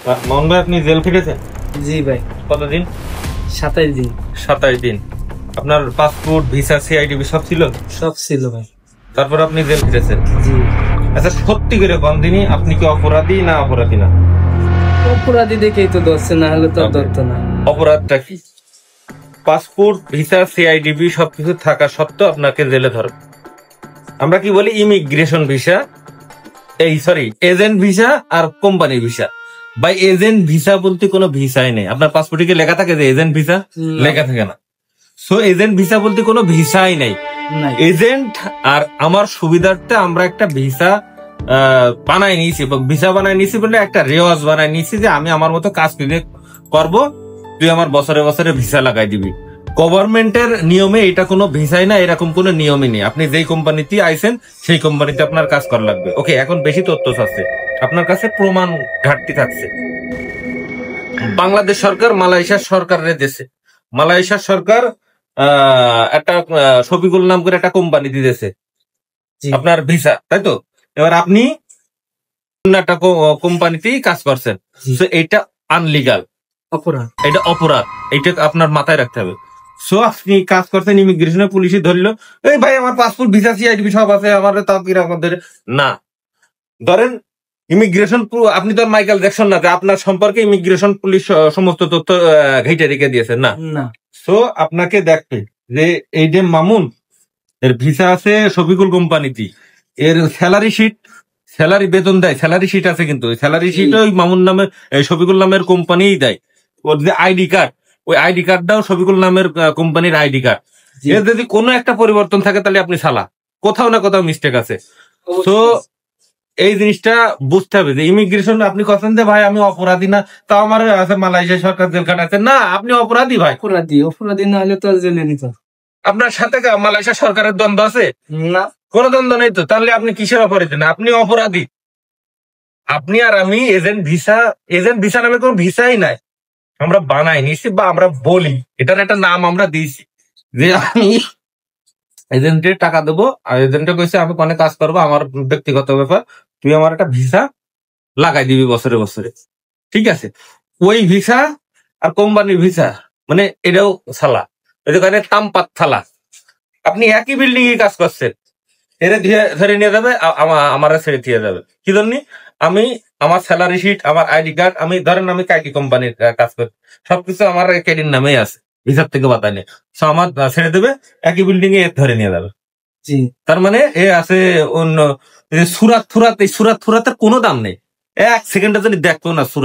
মোহন ভাই, আপনি জেল খেটেছেন? জি ভাই। কতদিন? 27 দিন। 27 দিন। আপনার পাসপোর্ট, ভিসা, সিআইডিবি সব ছিল? সব ছিল ভাই। তারপর আপনি জেল খেটেছেন? জি। আচ্ছা, সত্যি করে কোন দিনই আপনি কি অপরাধী না অপরাধী না? অপরাধী দেখেই তো ধরছে, না হলে তো ধরতো না। অপরাধটা কি? পাসপোর্ট, ভিসা, সিআইডিবি সবকিছু থাকা সত্ত্বেও আপনাকে জেলে ধরে। আমরা কি বলি? ইমিগ্রেশন ভিসা, এজেন্ট ভিসা আর company visa. By agent visa বলতে কোনো ভিসাই নেই। আপনার পাসপোর্টে কি লেখা থাকে যে এজেন্ট ভিসা? লেখা থাকে না। সো এজেন্ট ভিসা বলতে কোনো ভিসাই নেই। এজেন্ট আর আমার সুবিধার্থে আমরা একটা ভিসা বানাই নিয়েছি, ভিসা বানাই নিয়েছি বলে একটা রেওয়াজ বানাই নিয়েছি যে আমি আমার মতো কাজ করবো, তুই আমার বছরে বছরে ভিসা লাগাই দিবি। গভর্নমেন্টের নিয়মে এটা কোনো ভিসাই না, এরকম কোনো নিয়মই নেই। আপনি যেই কোম্পানিতে আইছেন সেই কোম্পানিতে আপনার কাজ করা লাগবে। ওকে, এখন বেশি তথ্য আছে, আপনার কাছে প্রমাণ ঘাটতি থাকছে। বাংলাদেশ সরকার মালয়েশিয়ার সরকারের দেশে, মালয়েশিয়ার সরকার একটা শফিকুল নাম করে একটা কোম্পানি দিতেছে আপনার ভিসা, তাই তো? এবার আপনি একটা কোম্পানিতেই কাজ করছেন, এটা আনলিগাল, অপরাধ। এটা অপরাধ, এটা আপনার মাথায় রাখতে হবে। সো আপনি কাজ করছেন, ইমিগ্রেশনের পুলিশে ধরলো, এই ভাই আমার পাসপোর্ট, ভিসা, সিআইডি সব আছে, আমার তাকির আমাদের না। ধরেন ইমিগ্রেশন, আপনি তো মাইকেল জ্যাকসন না যে আপনার সম্পর্কে ইমিগ্রেশন পুলিশ সমস্ত তথ্য ঘেটে রেখে দিয়েছেন, না। সো আপনাকে দেখবে যে এই যে মামুন, এর ভিসা আছে শফিকুল কোম্পানিতে, এর স্যালারি শিট, স্যালারি বেতন দেয়, স্যালারি শিট আছে, কিন্তু স্যালারি শিট ওই মামুন নামের, শফিকুল নামের কোম্পানিই দেয়। ওর যে আইডি কার্ড, ওই আইডি কার্ডটাও শফিকুল নামের কোম্পানির আইডি কার্ড। এর যদি কোনো একটা পরিবর্তন থাকে তাহলে আপনি সালা, কোথাও না কোথাও মিস্টেক আছে। তো এই জিনিসটা বুঝতে হবে যে ইমিগ্রেশন, আপনি কথা যে ভাই আমি অপরাধী না, তাও আমার আছে মালয়েশিয়া সরকার জেল খাটাচ্ছে, না আপনি অপরাধী ভাই। অপরাধী না হলে তো জেলে নিত। আপনার সাথে মালয়েশিয়া সরকারের দ্বন্দ্ব আছে? না, কোনো দ্বন্দ্ব নেই তো, তাহলে আপনি কিসের অপরাধী? না, আপনি অপরাধী। আপনি আর আমি এজেন্ট ভিসা নামে কোনো ভিসাই নাই, আমরা বানাই নিছি বা আমরা বলি, এটার একটা নাম আমরা দিয়েছি যে আমি এজেন্টের টাকা দেবো, আর এজেন্টে কইছে আমি কোনে কাজ করবো, আমার ব্যক্তিগত ব্যাপার, তুই আমার একটা ভিসা লাগাই দিবি বছরে বছরে, ঠিক আছে? ওই ভিসা আর কোম্পানির ভিসা মানে এটাও সালা, ওইখানে তামপাত থালা। আপনি একই বিল্ডিং এ কাজ করছেন, এরে ধরে নিয়ে যাবে, আমার ছেড়ে দিয়ে যাবে। কি জন্য? আমি আমার স্যালারি শিট, আমার আইডি কার্ড, আমি ধরেন আমি কাকি কোম্পানির কাজ করি, সবকিছু আমার ক্যাডির নামেই আছে, ভিসার থেকে বাতায় নেই। আমার ছেড়ে দেবে, একই বিল্ডিং এ ধরে নিয়ে যাবে। তার মানে এ আছে অন্য সুরাত ফুরাত, এই সুরাত ফুরাতের কোনো দাম নেই, এক সেকেন্ডে যদি দেখতো না সুরাত।